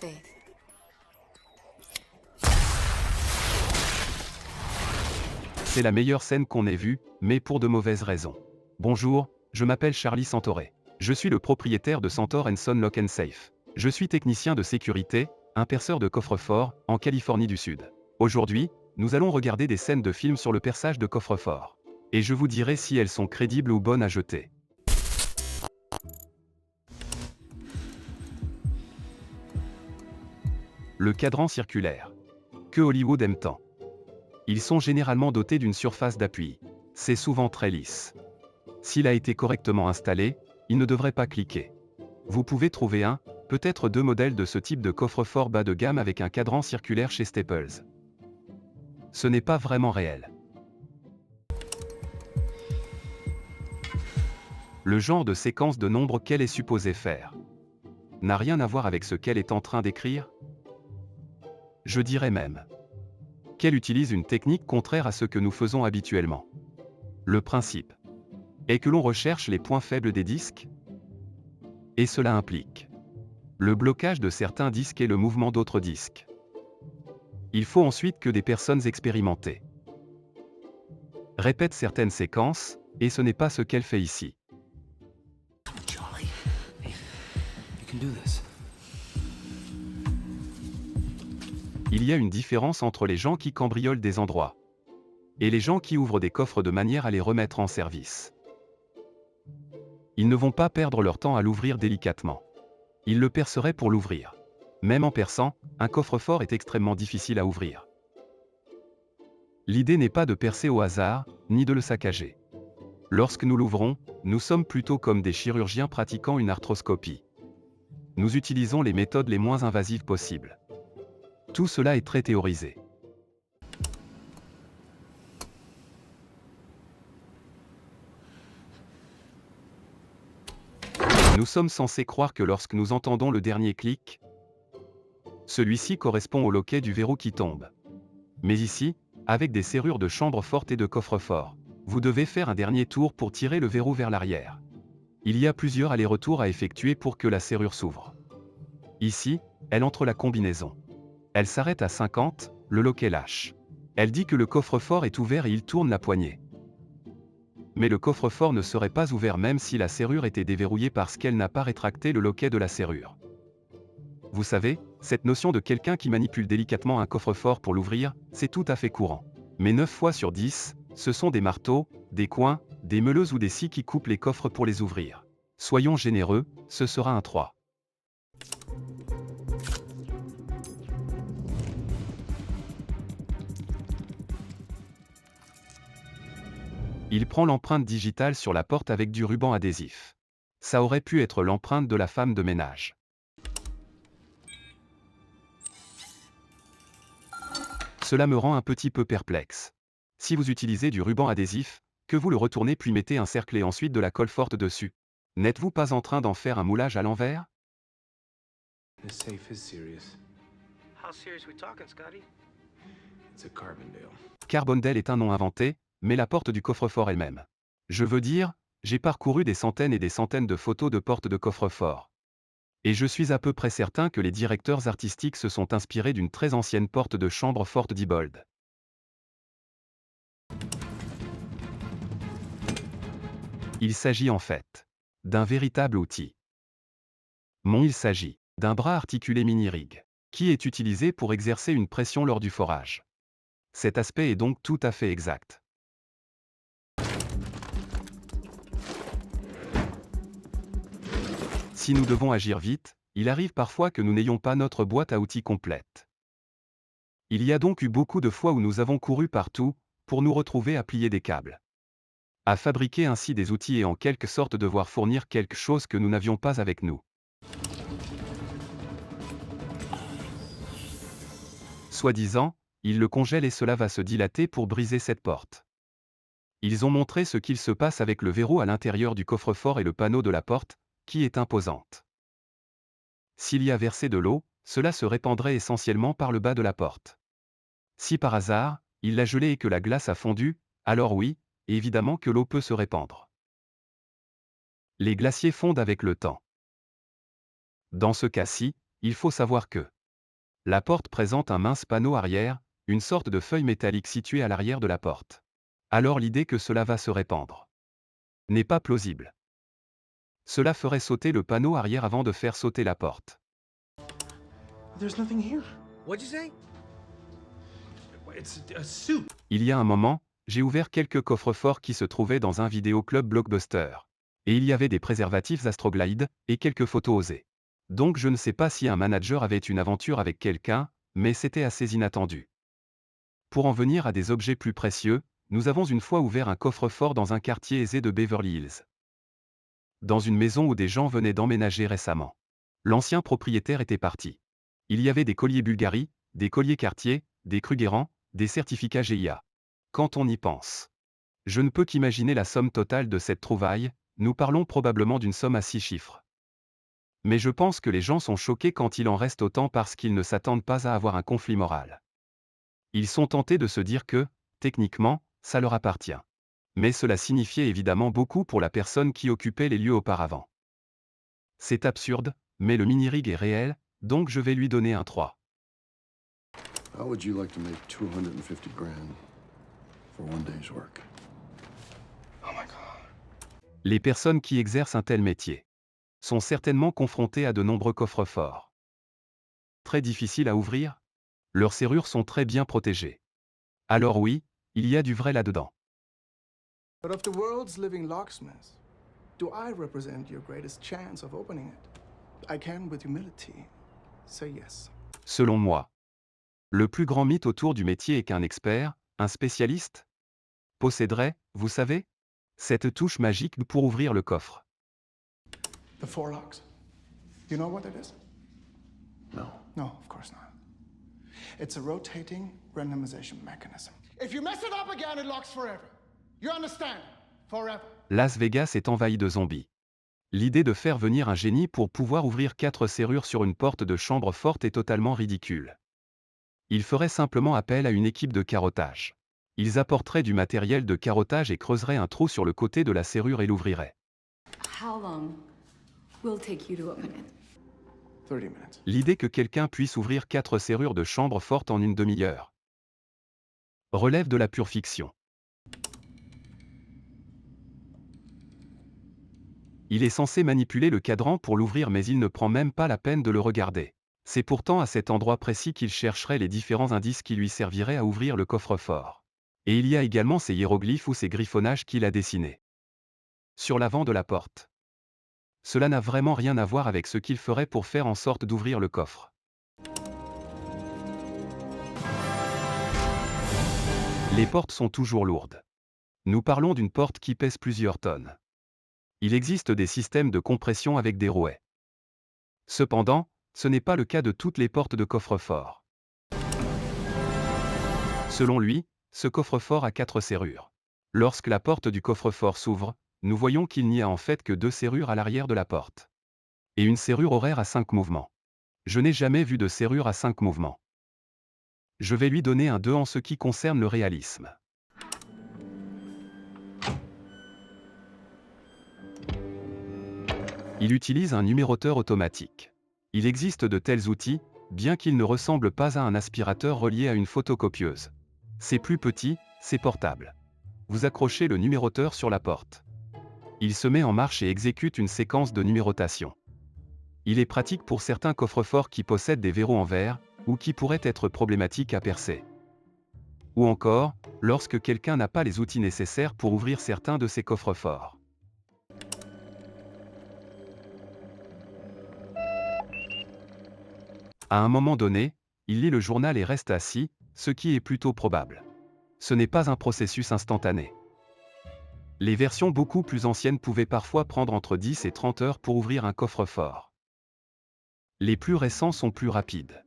faith. C'est la meilleure scène qu'on ait vue, mais pour de mauvaises raisons. Bonjour, je m'appelle Charlie Santoré. Je suis le propriétaire de Santor & Son Lock & Safe. Je suis technicien de sécurité, un perceur de coffre-fort, en Californie du Sud. Aujourd'hui, nous allons regarder des scènes de films sur le perçage de coffre-fort. Et je vous dirai si elles sont crédibles ou bonnes à jeter. Le cadran circulaire. Que Hollywood aime tant. Ils sont généralement dotés d'une surface d'appui. C'est souvent très lisse. S'il a été correctement installé, il ne devrait pas cliquer. Vous pouvez trouver un, peut-être deux modèles de ce type de coffre-fort bas de gamme avec un cadran circulaire chez Staples. Ce n'est pas vraiment réel. Le genre de séquence de nombres qu'elle est supposée faire n'a rien à voir avec ce qu'elle est en train d'écrire. Je dirais même qu'elle utilise une technique contraire à ce que nous faisons habituellement. Le principe est que l'on recherche les points faibles des disques, et cela implique le blocage de certains disques et le mouvement d'autres disques. Il faut ensuite que des personnes expérimentées répètent certaines séquences, et ce n'est pas ce qu'elle fait ici. Charlie, you can do this. Il y a une différence entre les gens qui cambriolent des endroits et les gens qui ouvrent des coffres de manière à les remettre en service. Ils ne vont pas perdre leur temps à l'ouvrir délicatement. Ils le perceraient pour l'ouvrir. Même en perçant, un coffre-fort est extrêmement difficile à ouvrir. L'idée n'est pas de percer au hasard, ni de le saccager. Lorsque nous l'ouvrons, nous sommes plutôt comme des chirurgiens pratiquant une arthroscopie. Nous utilisons les méthodes les moins invasives possibles. Tout cela est très théorisé. Nous sommes censés croire que lorsque nous entendons le dernier clic, celui-ci correspond au loquet du verrou qui tombe. Mais ici, avec des serrures de chambre forte et de coffre-fort, vous devez faire un dernier tour pour tirer le verrou vers l'arrière. Il y a plusieurs allers-retours à effectuer pour que la serrure s'ouvre. Ici, elle entre la combinaison. Elle s'arrête à 50, le loquet lâche. Elle dit que le coffre-fort est ouvert et il tourne la poignée. Mais le coffre-fort ne serait pas ouvert même si la serrure était déverrouillée parce qu'elle n'a pas rétracté le loquet de la serrure. Vous savez, cette notion de quelqu'un qui manipule délicatement un coffre-fort pour l'ouvrir, c'est tout à fait courant. Mais 9 fois sur 10, ce sont des marteaux, des coins, des meuleuses ou des scies qui coupent les coffres pour les ouvrir. Soyons généreux, ce sera un 3. Il prend l'empreinte digitale sur la porte avec du ruban adhésif. Ça aurait pu être l'empreinte de la femme de ménage. Cela me rend un petit peu perplexe. Si vous utilisez du ruban adhésif, que vous le retournez puis mettez un cercle et ensuite de la colle forte dessus, n'êtes-vous pas en train d'en faire un moulage à l'envers? This safe is serious. How serious we talking, Scotty? It's a Carbondale. Carbondale est un nom inventé, mais la porte du coffre-fort elle-même. Je veux dire, j'ai parcouru des centaines et des centaines de photos de portes de coffre-fort. Et je suis à peu près certain que les directeurs artistiques se sont inspirés d'une très ancienne porte de chambre forte d'Ibold. Il s'agit en fait d'un véritable outil. Il s'agit d'un bras articulé mini-rig, qui est utilisé pour exercer une pression lors du forage. Cet aspect est donc tout à fait exact. Si nous devons agir vite, il arrive parfois que nous n'ayons pas notre boîte à outils complète. Il y a donc eu beaucoup de fois où nous avons couru partout, pour nous retrouver à plier des câbles, à fabriquer ainsi des outils et en quelque sorte devoir fournir quelque chose que nous n'avions pas avec nous. Soi-disant, ils le congèlent et cela va se dilater pour briser cette porte. Ils ont montré ce qu'il se passe avec le verrou à l'intérieur du coffre-fort et le panneau de la porte, qui est imposante. S'il y a versé de l'eau, cela se répandrait essentiellement par le bas de la porte. Si par hasard, il l'a gelé et que la glace a fondu, alors oui, évidemment que l'eau peut se répandre. Les glaciers fondent avec le temps. Dans ce cas-ci, Il faut savoir que la porte présente un mince panneau arrière, une sorte de feuille métallique située à l'arrière de la porte. Alors l'idée que cela va se répandre n'est pas plausible. Cela ferait sauter le panneau arrière avant de faire sauter la porte. There's nothing here. What'd you say? It's a suit. Il y a un moment, j'ai ouvert quelques coffres-forts qui se trouvaient dans un vidéoclub Blockbuster. Et il y avait des préservatifs Astroglide, et quelques photos osées. Donc je ne sais pas si un manager avait une aventure avec quelqu'un, mais c'était assez inattendu. Pour en venir à des objets plus précieux, nous avons une fois ouvert un coffre-fort dans un quartier aisé de Beverly Hills. Dans une maison où des gens venaient d'emménager récemment. L'ancien propriétaire était parti. Il y avait des colliers Bulgari, des colliers Cartier, des Krugerrand, des certificats GIA. Quand on y pense. Je ne peux qu'imaginer la somme totale de cette trouvaille, nous parlons probablement d'une somme à 6 chiffres. Mais je pense que les gens sont choqués quand il en reste autant parce qu'ils ne s'attendent pas à avoir un conflit moral. Ils sont tentés de se dire que, techniquement, ça leur appartient. Mais cela signifiait évidemment beaucoup pour la personne qui occupait les lieux auparavant. C'est absurde, mais le mini-rig est réel, donc je vais lui donner un 3. How would you like to make 250 grand for one day's work? Oh my god. Les personnes qui exercent un tel métier sont certainement confrontées à de nombreux coffres-forts. Très difficiles à ouvrir? Leurs serrures sont très bien protégées. Alors oui, il y a du vrai là-dedans. But of the world's living locksmiths, do I represent your greatest chance of opening it? I can, with humility, say yes. Selon moi, le plus grand mythe autour du métier est qu'un expert, un spécialiste, posséderait, vous savez, cette touche magique pour ouvrir le coffre. The four locks. Do you know what that is? No. No, of course not. It's a rotating randomization mechanism. If you mess it up again, it locks forever. You understand? Forever. Las Vegas est envahi de zombies. L'idée de faire venir un génie pour pouvoir ouvrir 4 serrures sur une porte de chambre forte est totalement ridicule. Il ferait simplement appel à une équipe de carottage. Ils apporteraient du matériel de carottage et creuseraient un trou sur le côté de la serrure et l'ouvriraient. How long will it take you to open it? 30 minutes. L'idée que quelqu'un puisse ouvrir 4 serrures de chambre forte en une demi-heure relève de la pure fiction. Il est censé manipuler le cadran pour l'ouvrir mais il ne prend même pas la peine de le regarder. C'est pourtant à cet endroit précis qu'il chercherait les différents indices qui lui serviraient à ouvrir le coffre-fort. Et il y a également ces hiéroglyphes ou ces griffonnages qu'il a dessinés sur l'avant de la porte. Cela n'a vraiment rien à voir avec ce qu'il ferait pour faire en sorte d'ouvrir le coffre. Les portes sont toujours lourdes. Nous parlons d'une porte qui pèse plusieurs tonnes. Il existe des systèmes de compression avec des rouets. Cependant, ce n'est pas le cas de toutes les portes de coffre-fort. Selon lui, ce coffre-fort a 4 serrures. Lorsque la porte du coffre-fort s'ouvre, nous voyons qu'il n'y a en fait que 2 serrures à l'arrière de la porte. Et une serrure horaire à 5 mouvements. Je n'ai jamais vu de serrure à 5 mouvements. Je vais lui donner un 2 en ce qui concerne le réalisme. Il utilise un numéroteur automatique. Il existe de tels outils, bien qu'ils ne ressemblent pas à un aspirateur relié à une photocopieuse. C'est plus petit, c'est portable. Vous accrochez le numéroteur sur la porte. Il se met en marche et exécute une séquence de numérotation. Il est pratique pour certains coffres-forts qui possèdent des verrous en verre, ou qui pourraient être problématiques à percer. Ou encore, lorsque quelqu'un n'a pas les outils nécessaires pour ouvrir certains de ces coffres-forts. À un moment donné, il lit le journal et reste assis, ce qui est plutôt probable. Ce n'est pas un processus instantané. Les versions beaucoup plus anciennes pouvaient parfois prendre entre 10 et 30 heures pour ouvrir un coffre-fort. Les plus récents sont plus rapides.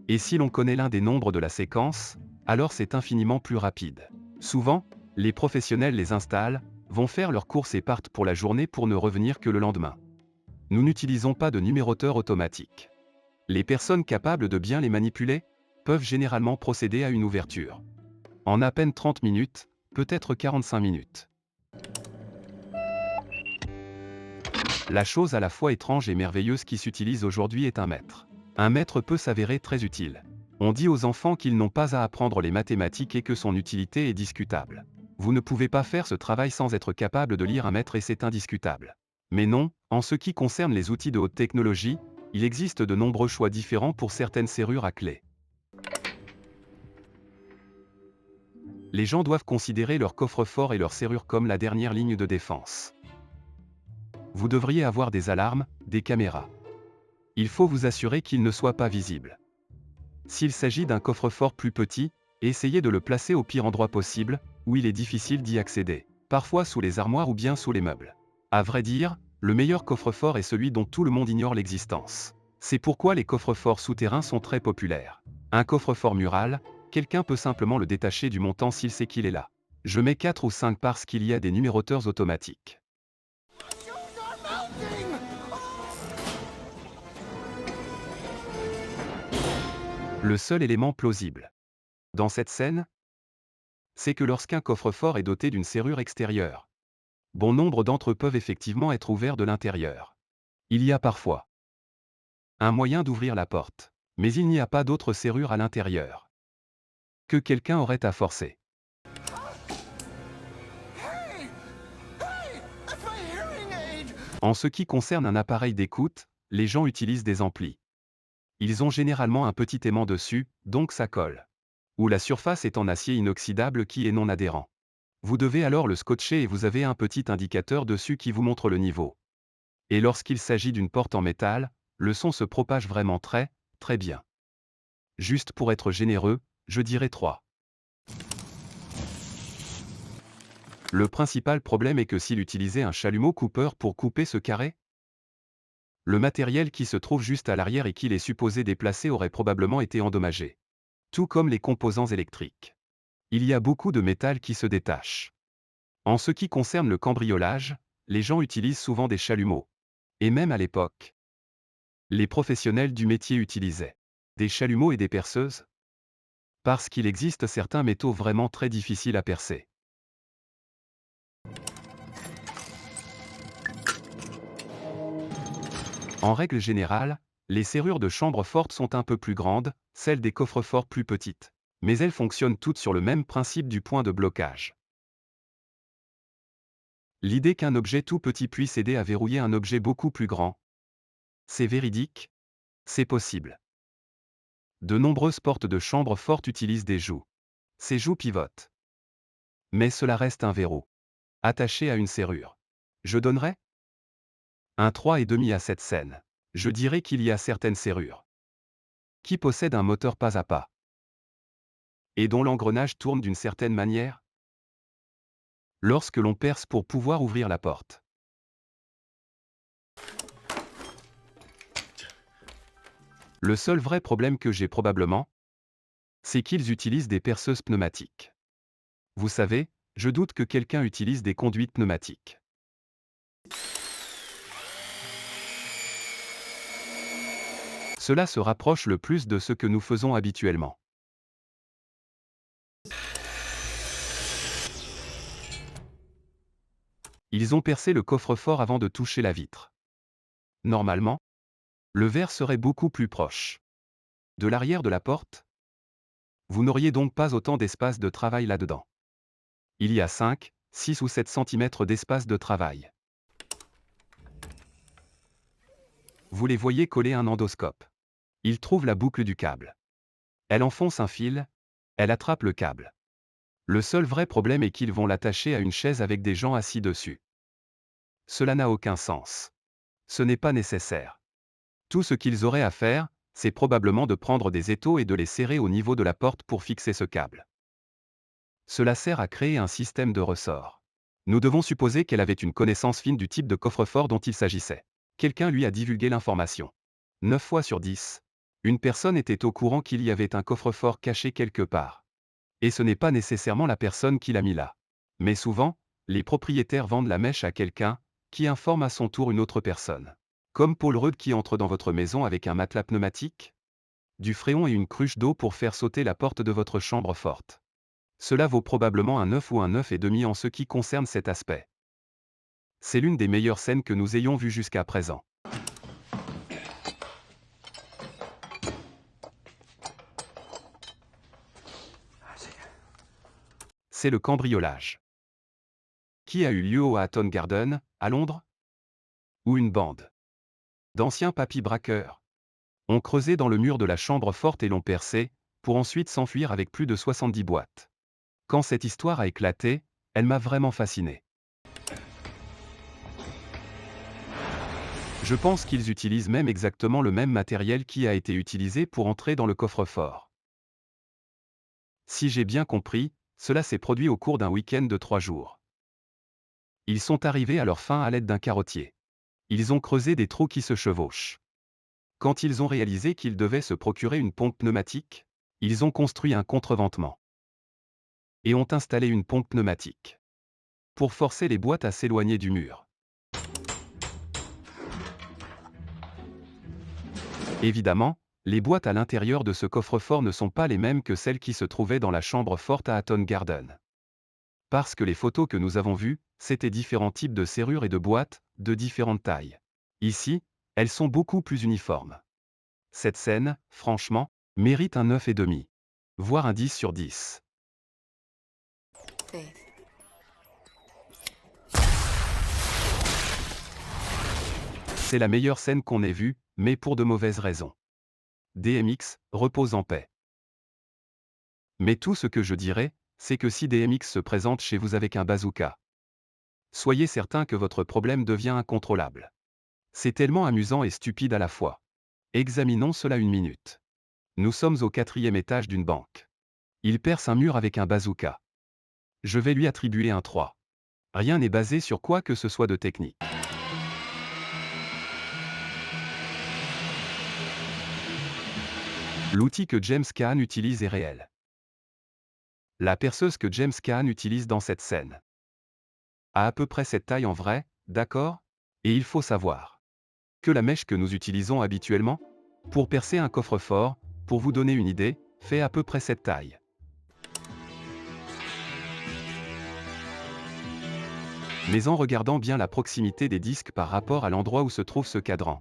Et si l'on connaît l'un des nombres de la séquence, alors c'est infiniment plus rapide. Souvent, les professionnels les installent, vont faire leurs courses et partent pour la journée pour ne revenir que le lendemain. Nous n'utilisons pas de numéroteur automatique. Les personnes capables de bien les manipuler peuvent généralement procéder à une ouverture en à peine 30 minutes, peut-être 45 minutes. La chose à la fois étrange et merveilleuse qui s'utilise aujourd'hui est un mètre. Un mètre peut s'avérer très utile. On dit aux enfants qu'ils n'ont pas à apprendre les mathématiques et que son utilité est discutable. Vous ne pouvez pas faire ce travail sans être capable de lire un mètre et c'est indiscutable. Mais non, en ce qui concerne les outils de haute technologie, il existe de nombreux choix différents pour certaines serrures à clé. Les gens doivent considérer leur coffre-fort et leur serrure comme la dernière ligne de défense. Vous devriez avoir des alarmes, des caméras. Il faut vous assurer qu'ils ne soient pas visibles. S'il s'agit d'un coffre-fort plus petit, essayez de le placer au pire endroit possible, où il est difficile d'y accéder, parfois sous les armoires ou bien sous les meubles. À vrai dire, le meilleur coffre-fort est celui dont tout le monde ignore l'existence. C'est pourquoi les coffres-forts souterrains sont très populaires. Un coffre-fort mural, quelqu'un peut simplement le détacher du montant s'il sait qu'il est là. Je mets 4 ou 5 parce qu'il y a des numéroteurs automatiques. Le seul élément plausible dans cette scène, c'est que lorsqu'un coffre-fort est doté d'une serrure extérieure, bon nombre d'entre eux peuvent effectivement être ouverts de l'intérieur. Il y a parfois un moyen d'ouvrir la porte, mais il n'y a pas d'autre serrure à l'intérieur que quelqu'un aurait à forcer. En ce qui concerne un appareil d'écoute, les gens utilisent des amplis. Ils ont généralement un petit aimant dessus, donc ça colle. Ou la surface est en acier inoxydable qui est non adhérent. Vous devez alors le scotcher et vous avez un petit indicateur dessus qui vous montre le niveau. Et lorsqu'il s'agit d'une porte en métal, le son se propage vraiment très, très bien. Juste pour être généreux, je dirais 3. Le principal problème est que s'il utilisait un chalumeau coupeur pour couper ce carré, le matériel qui se trouve juste à l'arrière et qu'il est supposé déplacer aurait probablement été endommagé. Tout comme les composants électriques. Il y a beaucoup de métal qui se détache. En ce qui concerne le cambriolage, les gens utilisent souvent des chalumeaux. Et même à l'époque, les professionnels du métier utilisaient des chalumeaux et des perceuses, parce qu'il existe certains métaux vraiment très difficiles à percer. En règle générale, les serrures de chambre forte sont un peu plus grandes, celles des coffres-forts plus petites, mais elles fonctionnent toutes sur le même principe du point de blocage. L'idée qu'un objet tout petit puisse aider à verrouiller un objet beaucoup plus grand, c'est véridique, c'est possible. De nombreuses portes de chambre forte utilisent des joues. Ces joues pivotent. Mais cela reste un verrou, attaché à une serrure. Je donnerais un 3,5 à cette scène. Je dirais qu'il y a certaines serrures qui possèdent un moteur pas à pas et dont l'engrenage tourne d'une certaine manière lorsque l'on perce pour pouvoir ouvrir la porte. Le seul vrai problème que j'ai probablement, c'est qu'ils utilisent des perceuses pneumatiques. Vous savez, je doute que quelqu'un utilise des conduites pneumatiques. Cela se rapproche le plus de ce que nous faisons habituellement. Ils ont percé le coffre-fort avant de toucher la vitre. Normalement, le verre serait beaucoup plus proche de l'arrière de la porte. Vous n'auriez donc pas autant d'espace de travail là-dedans. Il y a 5, 6 ou 7 cm d'espace de travail. Vous les voyez coller un endoscope. Ils trouvent la boucle du câble. Elle enfonce un fil, elle attrape le câble. Le seul vrai problème est qu'ils vont l'attacher à une chaise avec des gens assis dessus. Cela n'a aucun sens. Ce n'est pas nécessaire. Tout ce qu'ils auraient à faire, c'est probablement de prendre des étaux et de les serrer au niveau de la porte pour fixer ce câble. Cela sert à créer un système de ressort. Nous devons supposer qu'elle avait une connaissance fine du type de coffre-fort dont il s'agissait. Quelqu'un lui a divulgué l'information. 9 fois sur 10, une personne était au courant qu'il y avait un coffre-fort caché quelque part. Et ce n'est pas nécessairement la personne qui l'a mis là. Mais souvent, les propriétaires vendent la mèche à quelqu'un, qui informe à son tour une autre personne. Comme Paul Rudd qui entre dans votre maison avec un matelas pneumatique, du fréon et une cruche d'eau pour faire sauter la porte de votre chambre forte. Cela vaut probablement un 9 ou un 9,5 en ce qui concerne cet aspect. C'est l'une des meilleures scènes que nous ayons vues jusqu'à présent. C'est le cambriolage. Qui a eu lieu au Hatton Garden, à Londres? Ou une bande d'anciens papy braqueurs ont creusé dans le mur de la chambre forte et l'ont percé, pour ensuite s'enfuir avec plus de 70 boîtes. Quand cette histoire a éclaté, elle m'a vraiment fasciné. Je pense qu'ils utilisent même exactement le même matériel qui a été utilisé pour entrer dans le coffre-fort. Si j'ai bien compris, cela s'est produit au cours d'un week-end de 3 jours. Ils sont arrivés à leur fin à l'aide d'un carottier. Ils ont creusé des trous qui se chevauchent. Quand ils ont réalisé qu'ils devaient se procurer une pompe pneumatique, ils ont construit un contreventement. Et ont installé une pompe pneumatique pour forcer les boîtes à s'éloigner du mur. Évidemment, les boîtes à l'intérieur de ce coffre-fort ne sont pas les mêmes que celles qui se trouvaient dans la chambre forte à Hatton Garden. Parce que les photos que nous avons vues, c'était différents types de serrures et de boîtes, de différentes tailles. Ici, elles sont beaucoup plus uniformes. Cette scène, franchement, mérite un 9,5. Voire un 10 sur 10. Faith. C'est la meilleure scène qu'on ait vue, mais pour de mauvaises raisons. DMX, repose en paix. Mais tout ce que je dirais, c'est que si DMX se présente chez vous avec un bazooka, soyez certain que votre problème devient incontrôlable. C'est tellement amusant et stupide à la fois. Examinons cela une minute. Nous sommes au 4e étage d'une banque. Il perce un mur avec un bazooka. Je vais lui attribuer un 3. Rien n'est basé sur quoi que ce soit de technique. L'outil que James Caan utilise est réel. La perceuse que James Caan utilise dans cette scène a à peu près cette taille en vrai, d'accord? Et il faut savoir que la mèche que nous utilisons habituellement pour percer un coffre-fort, pour vous donner une idée, fait à peu près cette taille. Mais en regardant bien la proximité des disques par rapport à l'endroit où se trouve ce cadran,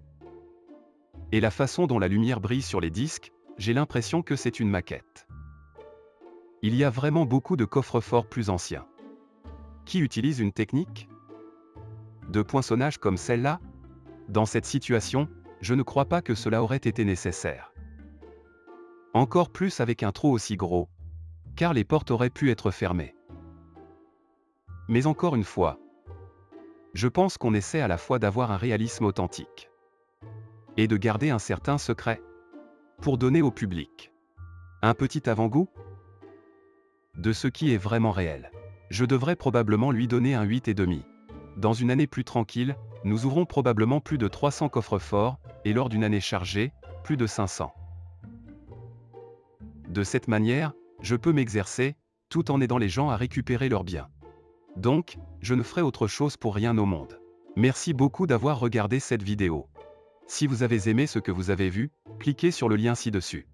et la façon dont la lumière brille sur les disques, j'ai l'impression que c'est une maquette. Il y a vraiment beaucoup de coffres-forts plus anciens qui utilisent une technique de poinçonnage comme celle-là. Dans cette situation, je ne crois pas que cela aurait été nécessaire. Encore plus avec un trou aussi gros, car les portes auraient pu être fermées. Mais encore une fois, je pense qu'on essaie à la fois d'avoir un réalisme authentique et de garder un certain secret pour donner au public un petit avant-goût de ce qui est vraiment réel. Je devrais probablement lui donner un 8,5. Dans une année plus tranquille, nous ouvrons probablement plus de 300 coffres-forts, et lors d'une année chargée, plus de 500. De cette manière, je peux m'exercer, tout en aidant les gens à récupérer leurs biens. Donc, je ne ferai autre chose pour rien au monde. Merci beaucoup d'avoir regardé cette vidéo. Si vous avez aimé ce que vous avez vu, cliquez sur le lien ci-dessus.